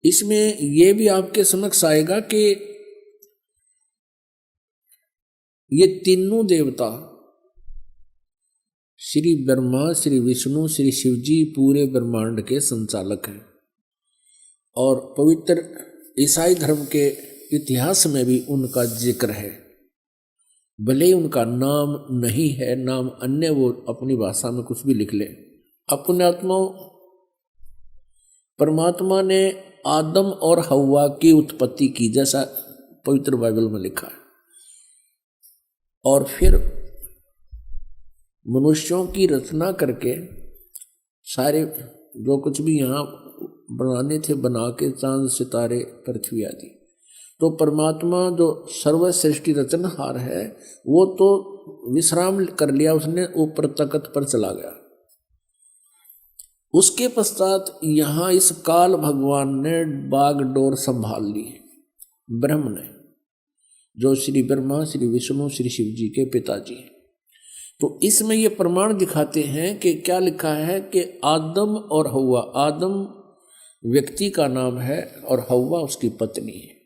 इसमें ये भी आपके समक्ष आएगा कि ये तीनों देवता श्री ब्रह्मा, श्री विष्णु, श्री शिव जी पूरे ब्रह्मांड के संचालक हैं। और पवित्र ईसाई धर्म के इतिहास में भी उनका जिक्र है। भले ही उनका नाम नहीं है, नाम अन्य वो अपनी भाषा में कुछ भी लिख ले। अपने आत्मा परमात्मा ने आदम और हव्वा की उत्पत्ति की, जैसा पवित्र बाइबल में लिखा है। और फिर मनुष्यों की रचना करके सारे जो कुछ भी यहाँ बनाने थे बना के, चांद सितारे पृथ्वी आदि। तो परमात्मा जो सर्वश्रेष्ठी रचनहार है वो तो विश्राम कर लिया, उसने ऊपर तख्त पर चला गया। उसके पश्चात यहाँ इस काल भगवान ने बागडोर संभाल ली, ब्रह्म ने, जो श्री ब्रह्मा, श्री विष्णु, श्री शिव जी के पिताजी हैं। तो इसमें ये प्रमाण दिखाते हैं कि क्या लिखा है कि आदम और हव्वा, आदम व्यक्ति का नाम है और हव्वा उसकी पत्नी है।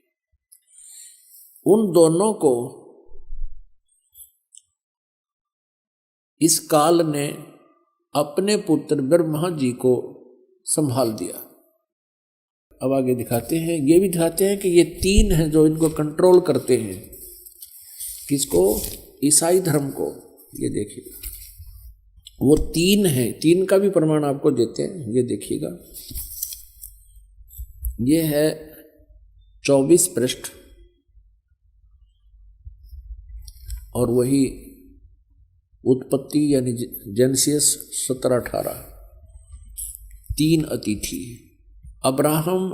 उन दोनों को इस काल ने अपने पुत्र ब्रह्मा जी को संभाल दिया। अब आगे दिखाते हैं, ये भी दिखाते हैं कि ये तीन हैं जो इनको कंट्रोल करते हैं। किसको? ईसाई धर्म को। ये देखिए वो तीन हैं, तीन का भी प्रमाण आपको देते हैं। ये देखिएगा, ये है 24 पृष्ठ और वही उत्पत्ति यानी जेनेसिस 17-18। तीन अतिथि। अब्राहम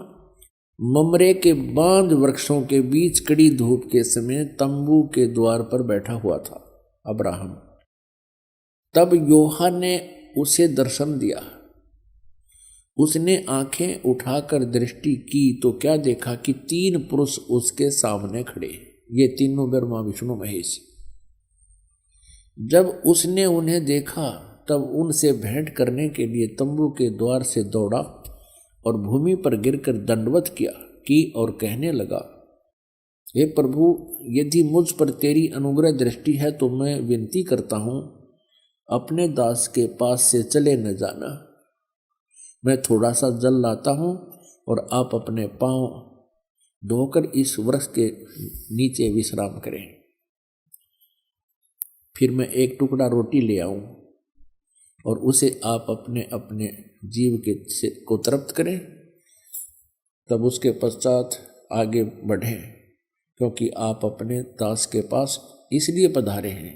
ममरे के बांज वृक्षों के बीच कड़ी धूप के समय तंबू के द्वार पर बैठा हुआ था अब्राहम। तब योहा ने उसे दर्शन दिया। उसने आंखें उठाकर दृष्टि की तो क्या देखा कि 3 पुरुष उसके सामने खड़े। ये तीनों ब्रह्मा विष्णु महेश। जब उसने उन्हें देखा तब उनसे भेंट करने के लिए तंबू के द्वार से दौड़ा और भूमि पर गिरकर दंडवत की और कहने लगा, हे प्रभु, यदि मुझ पर तेरी अनुग्रह दृष्टि है तो मैं विनती करता हूँ, अपने दास के पास से चले न जाना। मैं थोड़ा सा जल लाता हूँ और आप अपने पांव धोकर इस वृक्ष के नीचे विश्राम करें। फिर मैं एक टुकड़ा रोटी ले आऊं और उसे आप अपने अपने जीव को तृप्त करें, तब उसके पश्चात आगे बढ़ें, क्योंकि आप अपने दास के पास इसलिए पधारे हैं।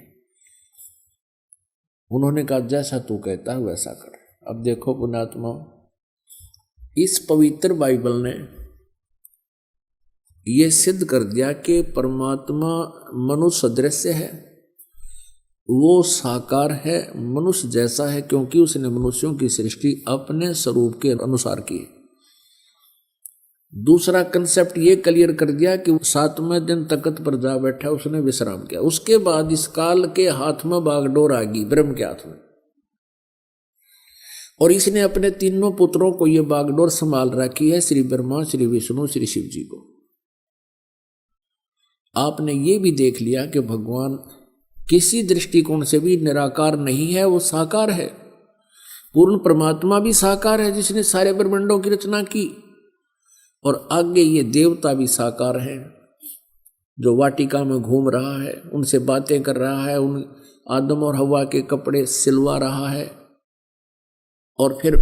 उन्होंने कहा, जैसा तू कहता है वैसा कर। अब देखो पुण्यात्मा, इस पवित्र बाइबल ने यह सिद्ध कर दिया कि परमात्मा मनुष्य सदृश है, वो साकार है, मनुष्य जैसा है, क्योंकि उसने मनुष्यों की सृष्टि अपने स्वरूप के अनुसार की। दूसरा कंसेप्ट ये क्लियर कर दिया कि 7वें दिन तख्त पर जा बैठा, उसने विश्राम किया। उसके बाद इस काल के हाथ में बागडोर आ गई, ब्रह्म के हाथ में, और इसने अपने तीनों पुत्रों को ये बागडोर संभाल रखी है, श्री ब्रह्मा, श्री विष्णु, श्री शिव जी को। आपने ये भी देख लिया कि भगवान किसी दृष्टिकोण से भी निराकार नहीं है, वो साकार है। पूर्ण परमात्मा भी साकार है जिसने सारे ब्रह्मांडों की रचना की, और आगे ये देवता भी साकार है जो वाटिका में घूम रहा है, उनसे बातें कर रहा है, उन आदम और हव्वा के कपड़े सिलवा रहा है। और फिर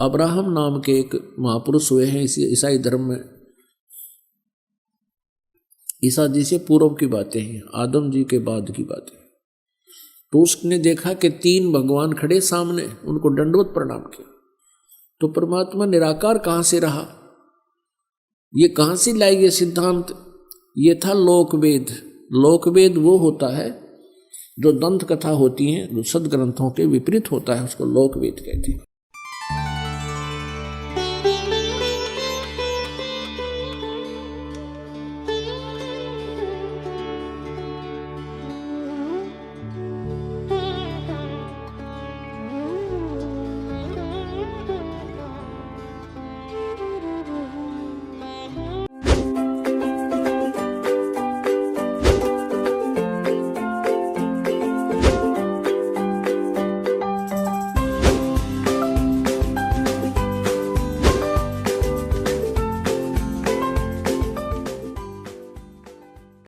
अब्राहम नाम के एक महापुरुष हुए हैं इसी ईसाई धर्म में। ईसा जी से पूर्व की बातें हैं, आदम जी के बाद की बातें। तो उसने देखा कि 3 भगवान खड़े सामने, उनको दंडवत प्रणाम किया। तो परमात्मा निराकार कहाँ से रहा? ये कहाँ से लाई ये सिद्धांत? ये था लोकवेद। लोकवेद वो होता है जो दंत कथा होती है, जो सदग्रंथों के विपरीत होता है, उसको लोकवेद कहते हैं।